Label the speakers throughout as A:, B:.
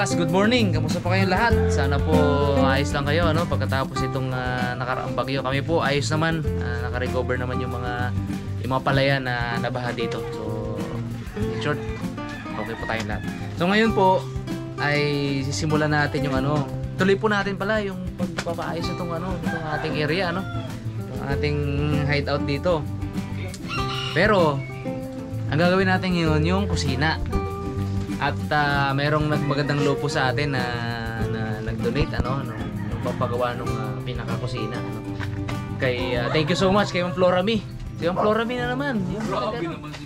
A: Karabas, good morning. Kamusta po kayong lahat? Sana po ayos lang kayo, ano? Pagkatapos itong nakaraang bagyo. Kami po ayos naman, naka-recover naman yung mga palayan na nabaha dito. So, in short, okay po tayong lahat. So ngayon po ay sisimulan natin yung tuloy po natin pala yung pagpapaayos itong itong ating area, yung ating hideout dito. Pero ang gagawin natin ngayon yung kusina. At merong magandang lopo sa atin na nag-donate nung papagawa ng pinaka-kusina. Kay thank you so much kay Ma'am Florami. Si Ma'am Florami na naman.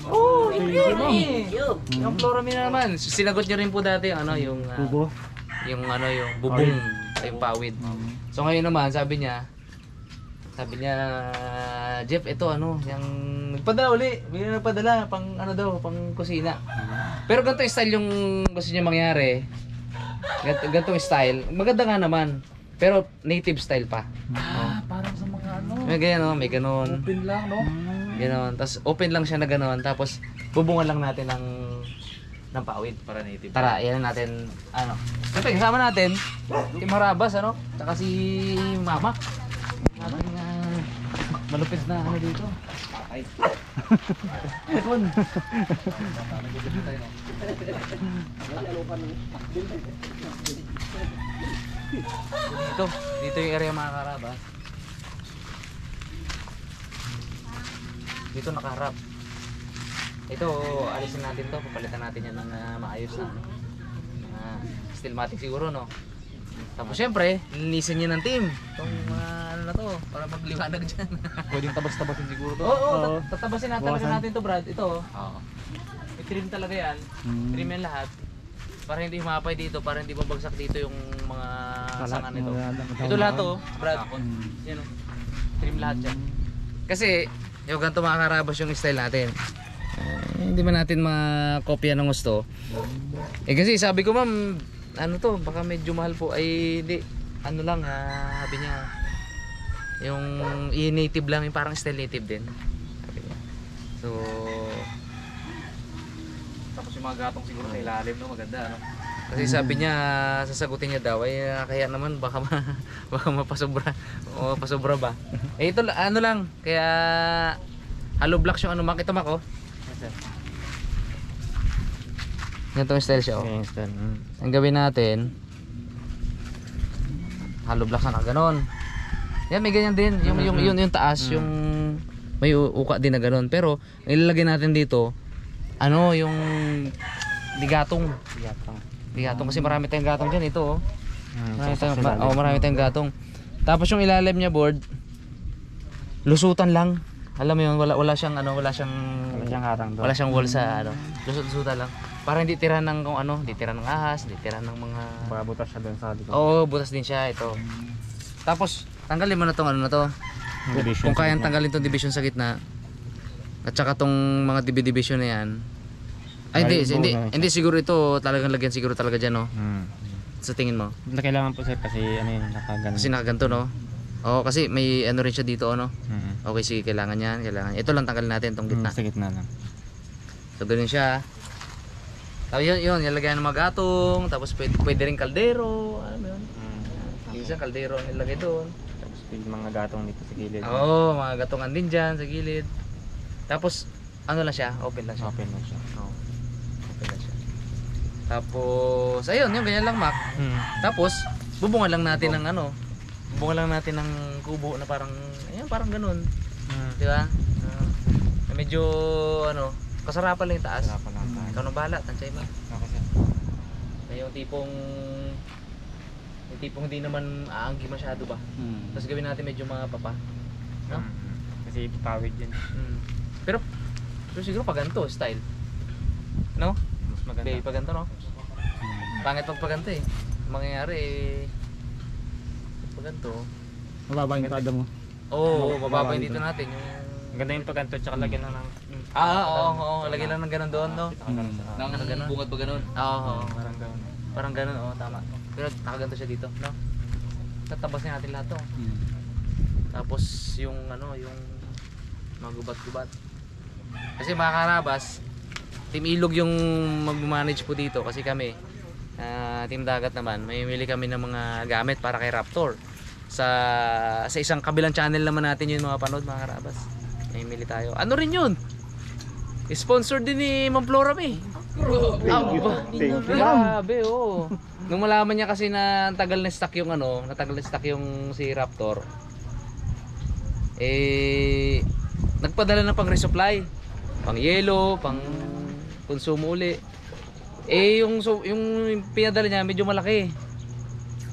A: Oh, yung Florami na naman. Sinagot niyo rin po dati yung yung bubong, yung pawid. So ngayon naman sabi niya, Jeff, ito yung nagpadala uli. Bigyan nagpadala pang pang kusina. Pero ganito yung style yung gusto niya mangyari. Ganito yung style. Maganda nga naman. Pero native style pa.
B: Parang sa mga
A: May ganyan, may ganon.
B: open lang, no?
A: Ganon. Tapos open lang siya na ganon. Tapos bubungan lang natin ng pawid.
B: Para native.
A: Tara, yan natin. Siyempre, kasama natin. Si Marabas, Tsaka si Mama. Ating malupit na dito. Ay. Epon. Dito yung area mga Karabas. Dito nakaharap. Ito, alisin natin to, papalitan natin yan ng maayos na stillmatic siguro, no? Tapos syempre, linisin niya ng team itong para magliwanag dyan.
B: Pwedeng tabas-tabasin siguro to.
A: Oo, tatabasin talaga natin to, Brad. Ito, may trim talaga yan. Trim yan lahat. Para hindi humapay dito, para hindi babagsak dito yung mga sangan nito. Ito lahat to, Brad. Yan, trim lahat yan. Kasi, yung ganito mga Karabas yung style natin. Hindi man natin makopya ng gusto. Kasi sabi ko, ma'am, baka medyo mahal po. Ay hindi, sabi niya yung native lang, yung parang style native din, sabi niya. So
B: Tapos yung mga gatong siguro sa ilalim, no? Maganda,
A: kasi sabi niya sasagutin niya daw ay kaya naman baka mapasobra o pasobra ba. Ito lang, kaya hollow blocks yung makita mo ko. Ganito yung style siya. Ang gawin natin, hollow blocks na ganon. Yan, may ganyan din. Yung taas, yung may uka din na ganon. Pero ilalagay natin dito, yung digatong. Digatong kasi marami tayong gatong dyan. Ito, marami tayong gatong. Tapos yung ilalim niya, board, lusutan lang. Alam mo yun, wala siyang harang doon. Wala siyang wall sa lusut-lusutan lang. Para hindi tira ng hindi tira ng ahas, hindi tira ng mga
B: butas siya doon sa likod.
A: Oo, butas din siya ito. Tapos tanggalin mo na tong Kung kayang tanggalin tong division sa gitna. At saka tong mga division na yan. Ay hindi siguro ito talagang lagyan siguro talaga diyan, no. Sa tingin mo?
B: Kailangan po sir kasi nakaganto.
A: Kasi nakaganto, no. Oo, kasi may rin siya dito, Okay, sige, kailangan yan. Ito lang tanggalin natin tong gitna.
B: Sa gitna lang.
A: So ganun siya. Tapos yun, nilagyan ng mga gatong, tapos pwede rin kaldero, alam mo yun. Isang kaldero ang nilagay doon.
B: Tapos yung mga gatong dito sa gilid.
A: Oo, mga gatongan din dyan sa gilid. Tapos, lang siya, open lang siya.
B: Open lang siya.
A: Oo, open lang siya. Tapos, ayun, yung ganyan lang, Mac. Tapos, bubungan lang natin ng kubo na parang, parang ganun. Di ba? Medyo, kasarapan lang yung taas.
B: Kasarapan lang.
A: Ikaw nang bahala, tansay mo.
B: Okay.
A: Yung tipong hindi naman aanggi masyado ba. Tapos gawin natin medyo mga papa, no?
B: Kasi pawid yan.
A: Pero siguro pag ganito style, no?
B: Mas maganda.
A: Pag ganito, no? Pangit pag ganito mangyayari pag ganito.
B: Mababa yung kada mo.
A: Oo, mababa yung dito natin yung
B: ganda yung pagkanto tsaka lagyan lang ng
A: lagyan lang ng ganun doon, no?
B: Nang bungat ba ganun?
A: Oo,
B: parang ganun.
A: Tama. Pero nakaganto siya dito, no? Tatabasin natin lahat to. Tapos yung magubat-gubat. Kasi mga Karabas, Team Ilog yung mag-manage po dito kasi kami Team Dagat naman, may mili kami ng mga gamit para kay Raptor. Sa isang kabilang channel naman natin yun mga panood mga karabas. May mili tayo. Ano rin yun? Sponsored din ni Ma'am Flora eh. Grabe, oh. Nung malaman niya kasi na tagal na stock yung ano, natagal na stock yung si Raptor. Nagpadala ng pang resupply, pang yelo, pang konsumo uli. Yung pinadala niya medyo malaki.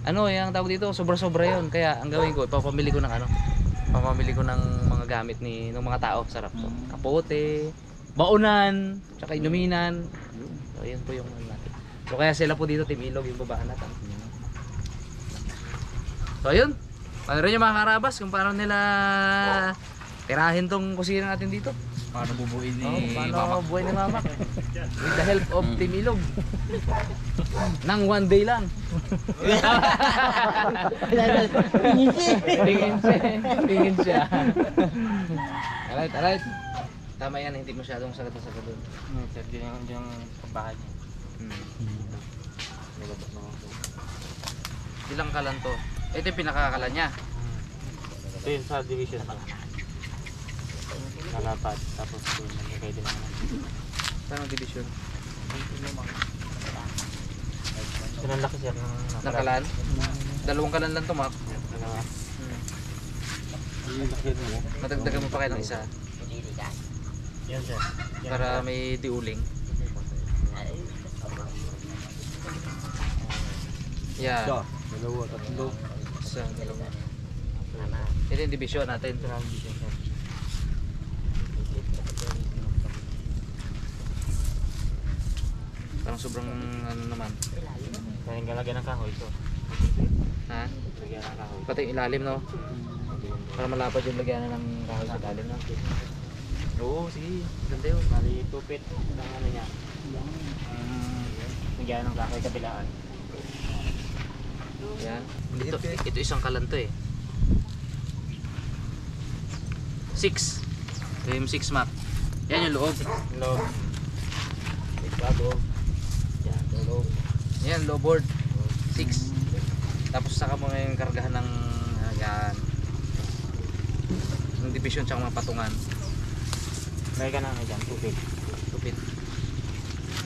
A: Ano, yung tawag dito, sobra-sobra 'yon. Kaya ang gawin ko, papamili ko ng mga gamit ng mga tao sa Raptor. Kapote, baunan, tsaka inuminan. So, yun po yung natin. So, kaya sila po dito, Team Ilog, yung babaan natin. So, yun. Paano rin yung mga karabas kung paano nila tirahin tong kusina natin dito.
B: Paano bubuin ni
A: Paano buhay ni Mama. With the help of Team Ilog. Nang one day lang. Tingin siya. Alright. Tama yan, hindi masyadong sagat doon.
B: Sir, din yung pagbahay niya.
A: Ilang kalan to? Ito yung pinakakalan niya.
B: Ito yun sa division pa. Nalapad, tapos doon nagkakay din naman.
A: Saan ang division?
B: Ito ang laki sir ng
A: Nakalan? Dalawang kalan lang to, Mac.
B: Dalawa.
A: Matagdagan mo pa kayo ng isa
B: Yan sir.
A: para may diuling. Yan.
B: Dalawa, tatlo.
A: Isa, dalawa. Ito yung division natin.
B: Ito ang division sir.
A: Parang sobrang ano naman.
B: Kaya yung galagyan ng kahoy ito.
A: Ha?
B: Lagyan ng kahoy.
A: Pati yung ilalim, no? Para malapad yung lagyanan ng kahoy sa ilalim, no? Oo, sige. Ganda yun.
B: Bali, 2 feet ng ano niya. Lagyan ng kahoy kabilaan.
A: Yan. Ito isang kalan to eh. 6. Ito yung 6 map. Yan yung loob.
B: Loob. Bago. Yan, loob.
A: Yan, low board. 6. Tapos saka mo ngayon kargahan ng yan. Ng division tsaka mga patungan.
B: May ka na nga dyan, 2 feet.
A: Tupit.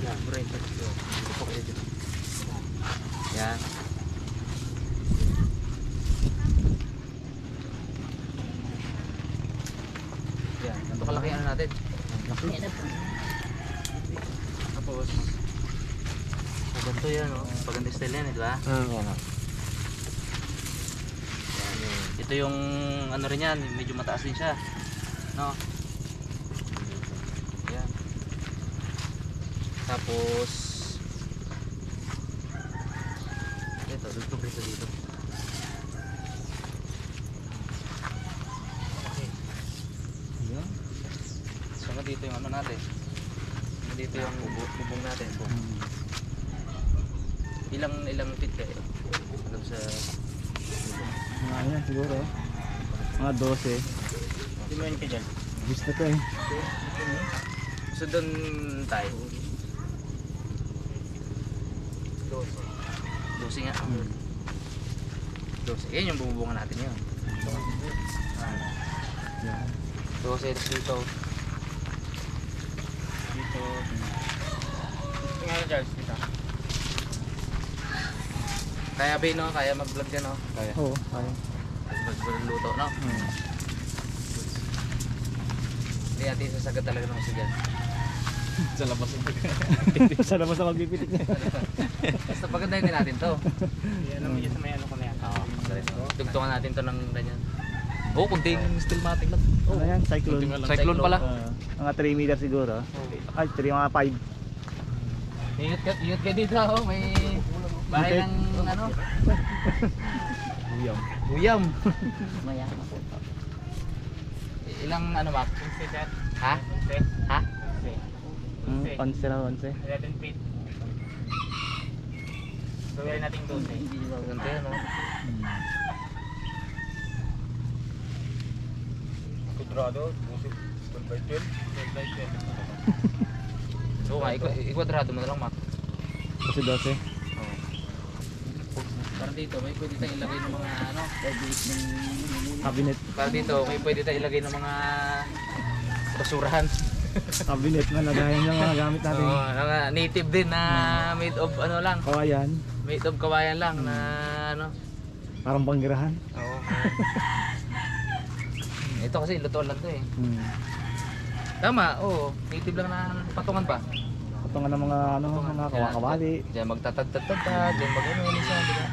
A: Yan, bro. Ito po kayo dito. Yan. Yan. Ito kalaki ano natin. Tapos ganito yan, oh. Paganda style yan, di ba?
B: Yan o.
A: Ito yung ano rin yan, medyo mataas din siya. No? Yan. Tapos ito, dugtog rito dito.
B: Yan.
A: Saka dito yung ano natin. Dito yung bubong natin. Ilang feet kayo? Hanggang sa
B: Mga yan siguro. Mga 12. Hindi mo yan ka dyan. Gusto to eh.
A: so doon tayo. 12 nga. 12. Yan yung bubungan natin yun.
B: Yan.
A: 12 dito.
B: Dito. Tingnan Charles dito.
A: Kaya ba no? Kaya mag-vlog yan no?
B: Kaya. Oo, kaya.
A: Mag-vlog luto no? Hindi natin sasagat talaga ng kasi dyan.
B: Sa labas sa labas na magpipitik niya.
A: Basta pagandahin din natin to.
B: Yan ang medyo sa may ano ko na yan.
A: Oo. Tugtungan natin to ng ganyan. Oh, kunting stillmatic lang.
B: Ano yan? Cyclone.
A: Cyclone pala.
B: Mga 3 meter siguro. Ay, 3 mga 5.
A: Ingat ka dito oh. May bahay ng ano?
B: Uyam.
A: Uyam. Ilang ano ba? Ha? Ha?
B: 11 na 11.
C: 11 feet. Gawin natin 12.
A: Hindi maganda yan no?
C: Kudrado, 12 by 12. 12 by 12.
A: So nga, ikwadrado mo na lang Mac.
B: Kasi 12.
A: Oo. para dito may pwede tayong ilagay ng mga ano,
B: Cabinet.
A: para dito may pwede tayong ilagay ng mga basurahan.
B: Cabinet na lagayan ng mga gamit natin.
A: Oo, mga native din na made of ano lang,
B: Kawayan.
A: made of kawayan lang na ano.
B: Parang banggirahan.
A: Oo. Ito kasi lutuan lang 'to eh. Tama, oo, native lang na patungan ba?
B: Patungan ng mga ano, mga kawakawali.
A: Diyan magtatad-tad-tad, diyan mag-ano isa, di ba?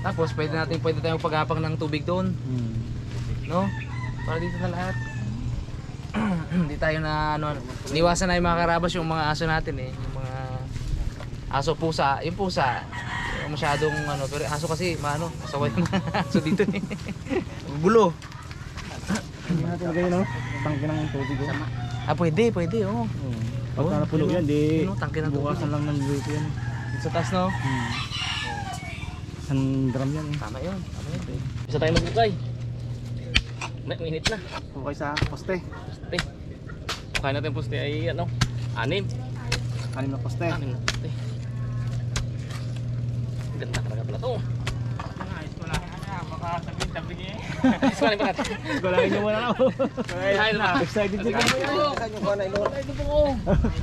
A: Tapos pwede tayong paghapang ng tubig doon, no? Para dito na lahat. Hindi tayo na ano, niwasan na yung mga karabas yung mga aso natin eh, yung mga aso pusa, yung pusa masyadong ano, pero aso kasi maano, masaway na aso dito eh. Gulo.
B: Hindi natin lagay no? Tangke ng tubig.
A: Ah, pwede, oo.
B: Pag napuno yan, di
A: Puno, tangke ng tubig.
B: bukasan lang ng dito yan.
A: Sa taas no?
B: Isang drum yan eh.
A: Tama yun. Bisa tayo magbukay. Mainit na.
B: Okay sa poste.
A: Poste. Bukain natin poste ay ano? 6.
B: Kanin na poste.
A: 6 na poste. Ganda talaga pala to.
C: Ayos ko lang. Baka sabihin eh.
A: Ismalin pa natin.
B: Gulahin nyo muna ako.
A: Ayun na.
B: Excited siya.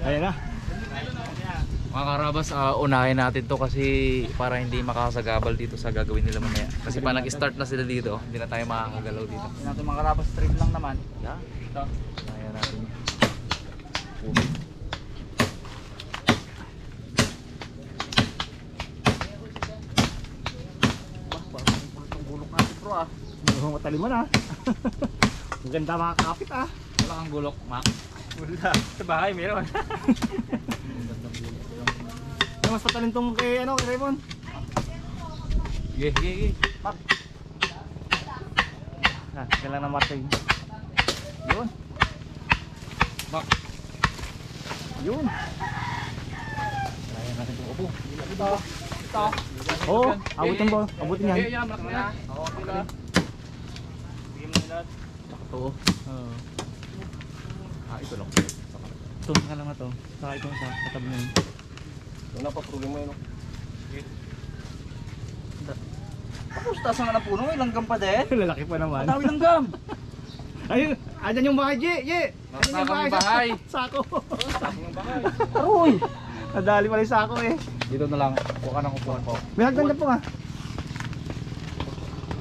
B: Ayan na.
A: Mga karabas, unahin natin to kasi para hindi makakasagabal dito sa gagawin nila mamaya. Kasi pa nag-start na sila dito, hindi na tayo makakagalaw dito.
B: Yan natin mga karabas, trim lang naman.
A: Yeah.
B: Ito.
A: Kaya natin.
B: Bulok natin bro ah. Mukhang mataliman ah. Maganda mga kapit ah.
A: Wala kang gulok, Mac.
C: Wala. Sa bahay meron.
B: Mas patalim tong kay ano, kay Raymond.
A: Sige.
B: Pak. Ah, kailangan na Martin. Yun.
A: Mac.
B: Yun.
A: Kaya natin itong upo.
B: Ito. Oo, abutin mo. Abutin yan.
A: Yan, malaki na. Oo, pila.
C: Bigyan mo lahat.
A: Sakto.
B: Oo.
A: Ito lang.
B: Ito nga lang na to. Saka ito sa katabi na yun.
C: Wala pa problema yun.
B: Tapos taas nga na puno, ilang gam pa din. Lalaki pa naman.
C: Dami ng gam.
B: Ayun, andyan yung bahay, Ye! Andyan yung bahay. Sako. Aroy! Nadali pala yung sako eh.
A: Dito na lang. Huwag ka nang upuan ko.
B: May hagdan na po nga.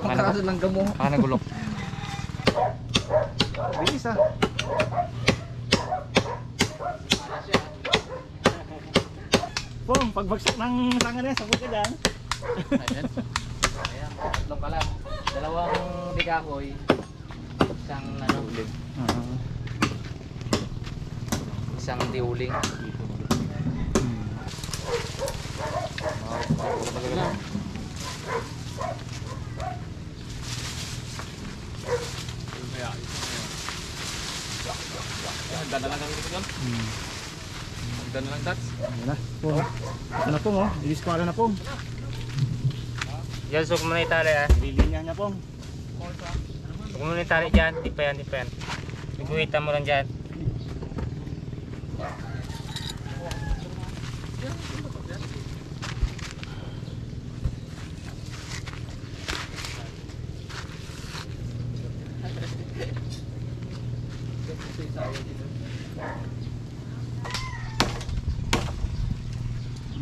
A: Pagkakasan ng gamo. Baka nagulok.
B: Bilis ah. Pong, pagbagsak ng sanga na yan, sabog ka dyan.
A: Ayan. Tatlong ka lang. Dalawang dikahoy. Isang ano, isang diuling. Hagdan na lang ang dito yun. Hagdan na lang tats.
B: Ayan na, Pong. Ito na Pong oh, i-disquara na Pong.
C: Yan, suko mo na itali ah.
B: Lilinya niya Pong.
C: Suko mo na itali dyan. Di pa yan. Iguhitan mo lang dyan.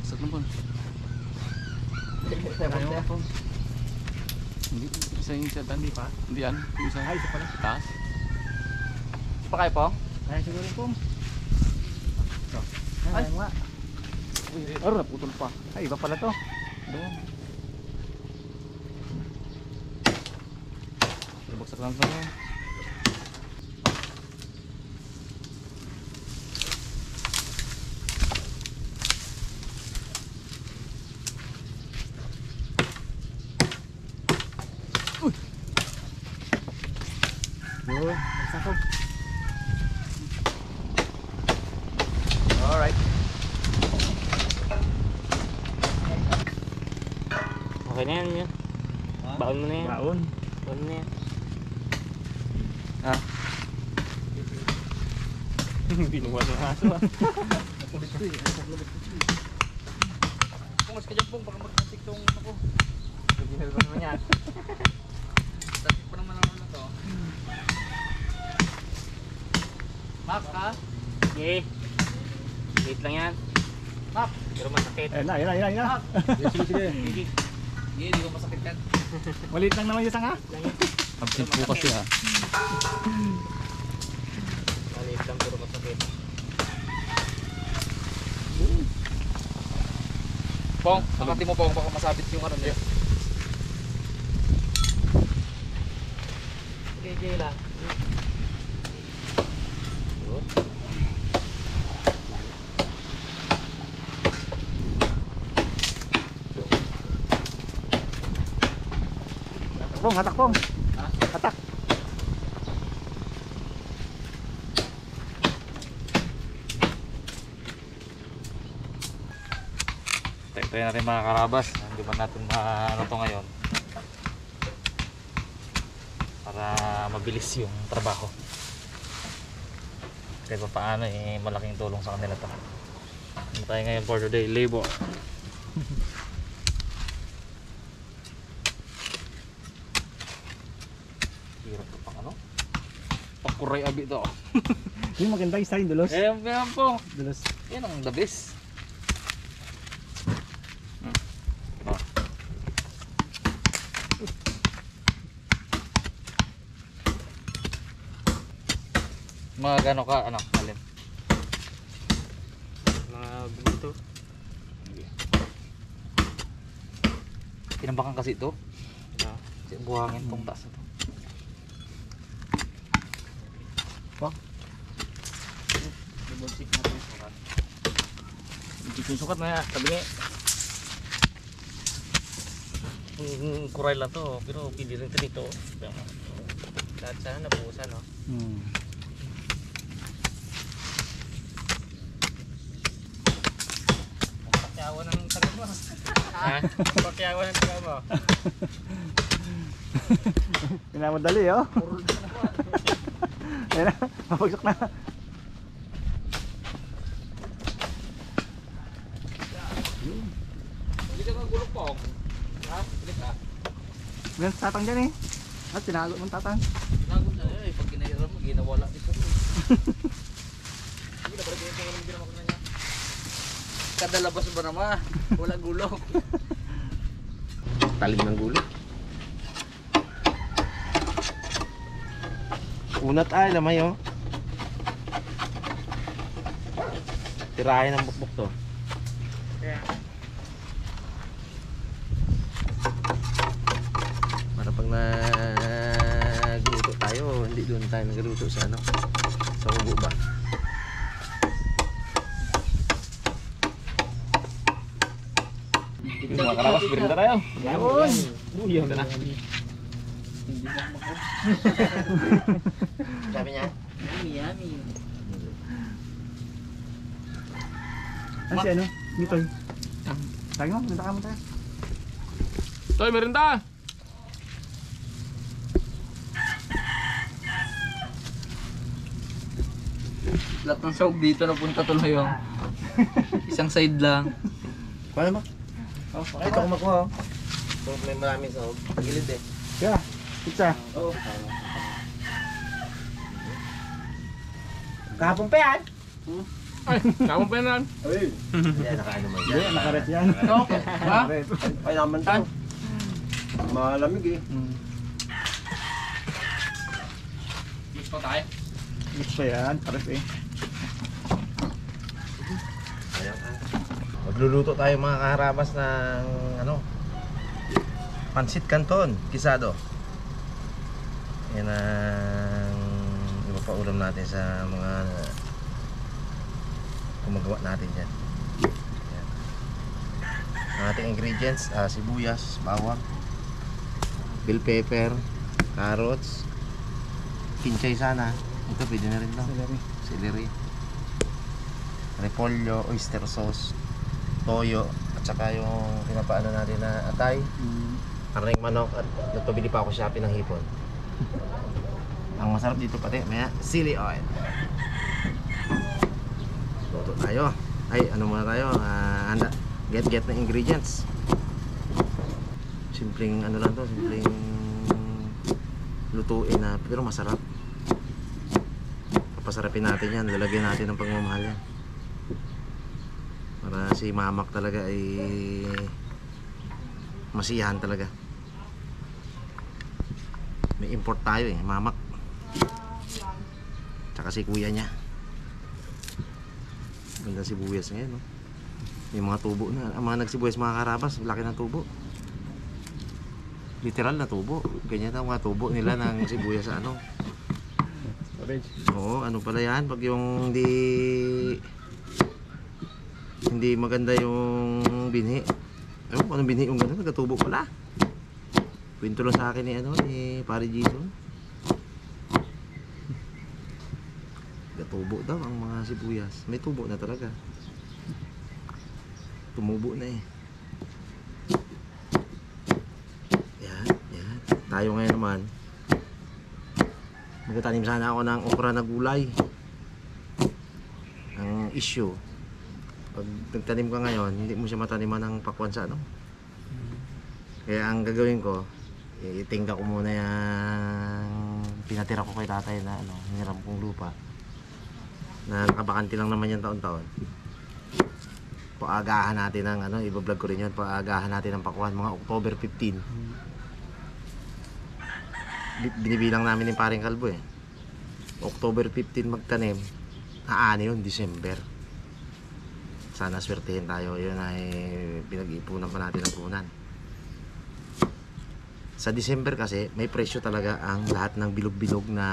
A: Isat na po.
B: Ayaw Pong.
A: Hindi, isa yung set, hindi pa. Hindi yan, yung isa.
B: Ay, isa pala.
A: Taas. Pa kayo po?
B: Kaya siguro yung Pong. Ay, nga. Ay, naputol pa. Ay, iba pala to. Doon.
A: Buksak lang sa mga.
B: Yun, magsako.
A: Alright.
C: Okay na yan yun. Baon mo na yan.
B: Baon.
C: Baon mo na yan. Binuwas ng aso ah.
B: Pong, mas ka dyan Pong, baka magkasik tong ako.
C: Original pa naman yan.
A: Tapos pa naman ako na to. Mac ha?
C: Okay. Late lang yan.
A: Mac!
C: Pero masakit.
B: Ayun na, ayun na, ayun na.
C: Sige.
A: Sige, hindi ko masakit yan.
B: Maliit lang naman yung sanga.
A: Absent po kasi ha.
C: Late lang pero masakit.
A: Pong, makati mo Pong, baka masabit yung ano niya.
C: Okay lang.
B: Pong, hatak Pong. Hatak.
A: Tayo natin mga karabas. Hindi ba natin ano to ngayon? Para mabilis yung trabaho. Kahit pa paano malaking tulong sa kanila to. Ano tayo ngayon for today? Labor. Hirap to pang ano? Pakuray abi to.
B: Yung maganda yung sign, dulos.
A: Yan po.
B: Dulos.
A: Yan ang the best. Mga gano ka, ano, alin?
C: Mga ganito.
A: Tinambakan kasi ito.
C: Ano?
A: Kasi buhangin tong taas na to.
C: Double check natin yung sukat. Check yung sukat na yan. Sabi niya.
A: Kuray lang to, pero pili rin ito dito.
C: Lahat sana nabuhusan, no? Pakyawan ng taga mo. Ha? Pakyawan ng taga mo.
B: Pinamadali, oh. Ayun na, mapagsak na.
A: Hindi ka gulong po. Ha? Pilit ha?
B: Meron tatang dyan eh. At tinago mong tatang.
A: Nagod na eh, pag ginairam mo, ginawala dito. Hindi na pala ginagawa ng ginawa ko na niya. Kada labas ba naman? Wala gulong.
D: Talim ng gulo. Unat ay lamay oh. Tirahin ng bukbuk to.
C: Kaya.
D: Para pag nagluto tayo, hindi doon tayo nagluto sa ano, sa ubo ba.
A: Yung mga karabas, birinda tayo.
B: Yun!
C: Uyan
A: na.
D: Sabi niya?
C: Yummy.
B: Ano si ano? Mitoy. Sabi mo, minta ka mo tayo.
A: Toy, merinda! Lahat ng sahog dito napunta tuloy yung isang side lang.
D: Paano mo? Ito ko makuha oh. So, may maraming sa gilid eh.
B: Kaya, pizza.
D: Oo. Kahapon pa yan?
A: Ay, kamong pa yan.
D: Yan, nakaano mo
B: Hindi,
D: yan.
B: nakaret yan.
A: Ito? Ha?
B: Nakaret.
D: Ay naman to. Malamig eh.
A: Mix pa tayo.
B: Mix pa yan, karet eh.
D: Magluluto tayo mga kaharabas ng ano, pansit canton, kisado. Yan ang ipapaulam natin sa mga gumagawa natin dyan. Yan. Ang ating ingredients, sibuyas, bawang, bell pepper, carrots, kinchay sana. Ito pwede na rin to. Celery, repolyo, oyster sauce, toyo, at saka yung pinapaano natin na atay, karning manok, at nagpabili pa ako Shopee ng hipon. Ang masarap dito pati, may chili oil. Luto tayo. Ay, ano muna tayo? Handa. Get na ingredients. Simpleng ano lang to, simpleng lutuin na pero masarap. Papasarapin natin yan, lalagyan natin ng pagmamahal yan. Para si mamak talaga ay masiyahan talaga. May import tayo eh, mamak. Tsaka si kuya niya. Ganda sibuyas ngayon, no? May mga tubo na. Ang mga nagsibuyas, mga karabas, laki ng tubo. Literal na tubo. Ganyan ang mga tubo nila ng sibuyas sa ano. Oo, ano pala yan? Pag yung hindi maganda yung binhi. Ewan ko anong binhi yung gano'n, nagkatubo pala. Kwento lang sa akin ni Pare Jason. Nagkatubo daw ang mga sibuyas. May tubo na talaga. Tumubo na eh. Yan. Tayo ngayon naman. Magtatanim sana ako ng okra na gulay. Ang issue, pag nagtanim ka ngayon, hindi mo siya mataniman ng pakwan sa ano. Kaya ang gagawin ko, itingga ko muna yung pinatira ko kay tatay na ano, hiniram kong lupa. Na nakabakanti lang naman yan taon-taon. Paagahan natin ng ano, i-vlog ko rin yun, paagahan natin ng pakwan, mga October 15. Binibilang namin ni Paring Kalbo eh. October 15 magtanim, aani yun, December. Sana swertehin tayo, yun ay pinag-iipunan pa natin ang punan. Sa December kasi, may presyo talaga ang lahat ng bilog-bilog na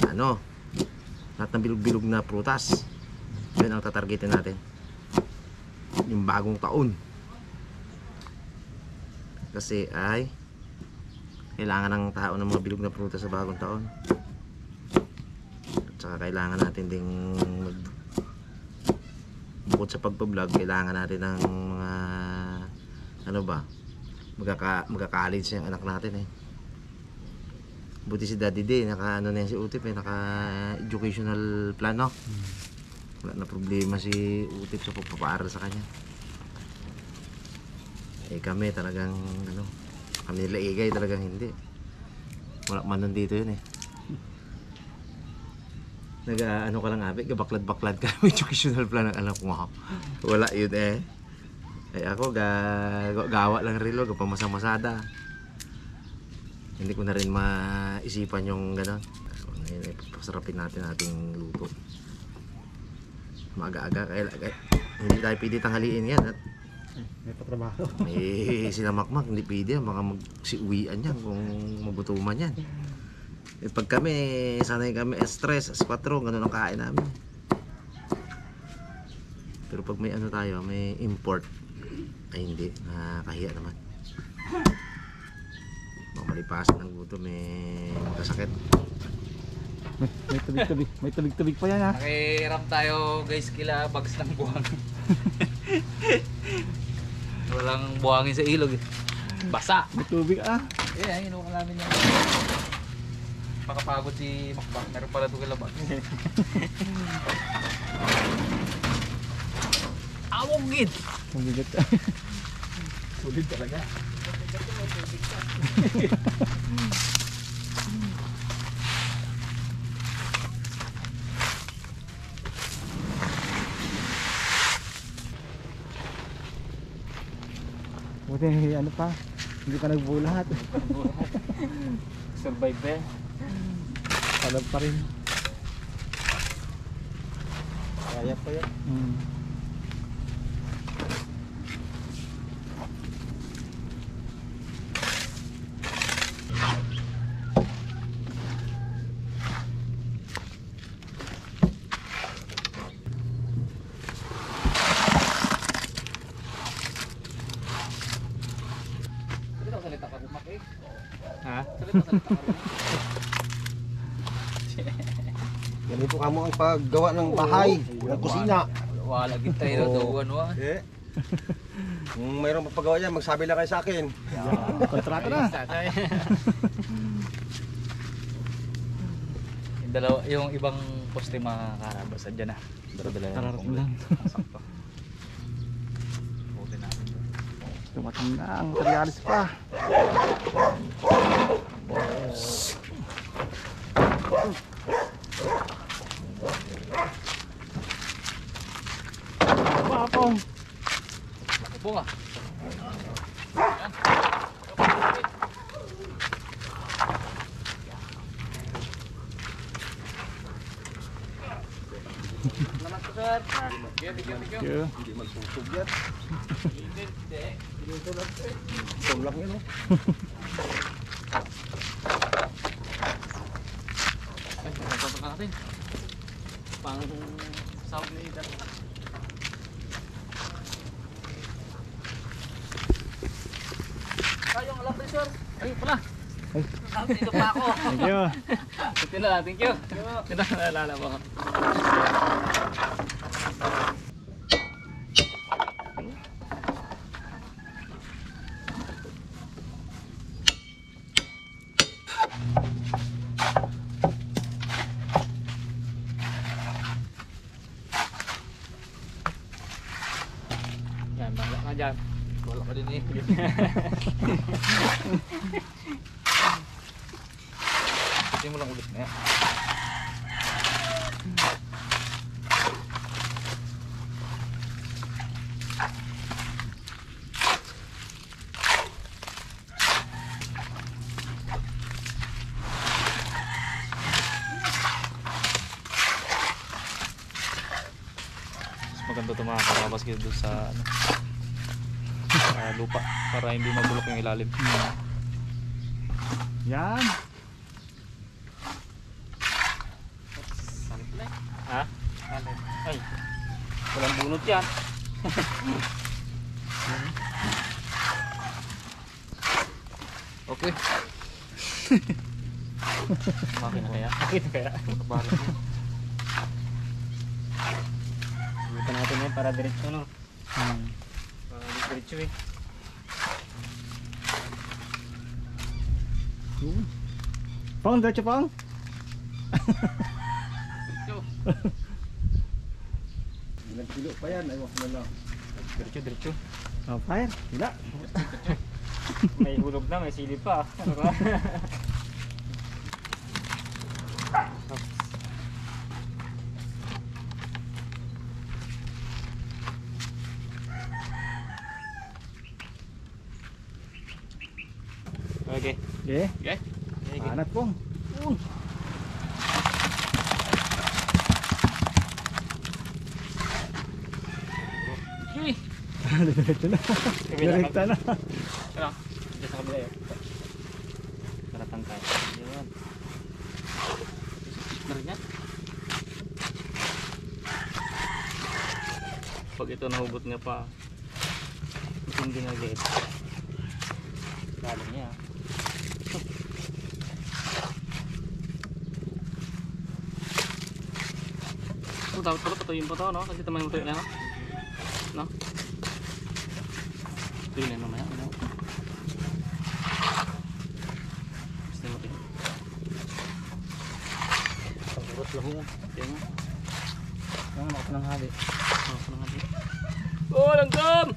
D: ano, lahat ng bilog-bilog na prutas. Yun ang tatargetin natin. Yung bagong taon. Kasi ay kailangan ng tao ng mga bilog na prutas sa bagong taon. At saka kailangan natin ding bukod sa pagpa-vlog, kailangan natin ng mga ano ba, magka-college yung anak natin eh. Buti si Daddy Day, naka ano na yan si Utip eh, naka educational plan, no? Wala na problema si Utip sa pagpapaaral sa kanya. Eh kami talagang ano, kami nila Igay talagang hindi. Wala man nandito yun eh. Ano ka lang abi, gabaklad-baklad ka ng educational plan ng anak mo. Wala yun eh. Ay ako gawa lang rilo, pamasamasada. Hindi ko na rin maisipan yung gano'n. Ngayon pasarapin natin ating luto. Maaga-aga hindi tayo pwede tanghaliin yan at
B: May patrabaho.
D: sila makmak, hindi pwede yan. Baka magsiuwian yan kung magutuman yan. Eh, pag kami, sanay kami stress, S4, ganun ang kain namin. Pero pag may ano tayo, may import, ay hindi, nakahiya naman. Mamalipasan ng gutom, may magkasakit.
B: May tubig pa yan ha.
A: Nakiram tayo guys kila bags ng buwang. Walang buhangin sa ilog eh. Basa.
B: May tubig ah.
A: Eh, inuha namin yung makapagod si Makbak. Meron pala ito kilabak. Awogid!
B: Mabigat.
A: Sulit talaga.
B: Buti ano pa, hindi pa nagbuo lahat.
C: Survive eh.
B: Talab pa rin.
C: Kaya pa yan.
A: Salita ka rumak eh.
B: Ha?
A: Salita ka rumak.
D: Ganito kamo ang paggawa ng bahay, ng kusina.
A: Wala kita yun. Dawan wa.
D: Eh. Kung mayroong mapagawa yan, magsabi lang kayo sa akin.
B: Kontrata na.
A: Yung dalawa, yung ibang poste mga karabas andyan na. Dala-dala
B: Kararating lang.
A: Sakto. Buti natin.
B: Tumating na ang materialis pa. Papong.
C: Nakupong ah. Salamat po sir. Thank you.
B: Hindi man susog yan.
C: Tulak yun oh. Ay, nagpapak natin. Pang sound ni Ida. Kayong alam rin sir. Ay pala. Dito pa ako.
B: Thank you.
C: Ito na lang, thank you. Ito na naalala mo. Yan, bala ka dyan. Wala ka din eh. Hindi mo lang ulit na yan. Mas maganda ito mga karabas kayo doon sa ano, sa lupa para hindi mabulok yung ilalim.
B: Yan.
C: Ha? Ay, walang bunot yan. Okay. Makina kaya? Makina kaya? Bala mo. Buta natin yan para diretso no? Para diretso eh.
B: Pang, diretso pang.
D: Ilang kilo pa yan, ayaw ko na lang.
C: Diretso, diretso.
B: Oh, fire. Hila.
C: May hulog na, may silip pa. Ano ba? Okay.
B: Okay.
C: Okay. Okay.
B: Anat pong.
C: Uy!
B: Diretso na. Direkta na.
C: Ano? Diyan sa kabila yun. Karatang tayo. Yun. Na rin yan. Pag ito nahugot nga pa, hindi nga gate. Lalo niya. Oh, dapat pala patuyin pa to, no? Kasi tamang matuyin na, no? No? Patuyin na mamaya, no? Gusto mo ito. Pagurot lang yan. Kaya nga.
B: Ang ako ng hali.
C: Ako na nga din. Oh, langgam!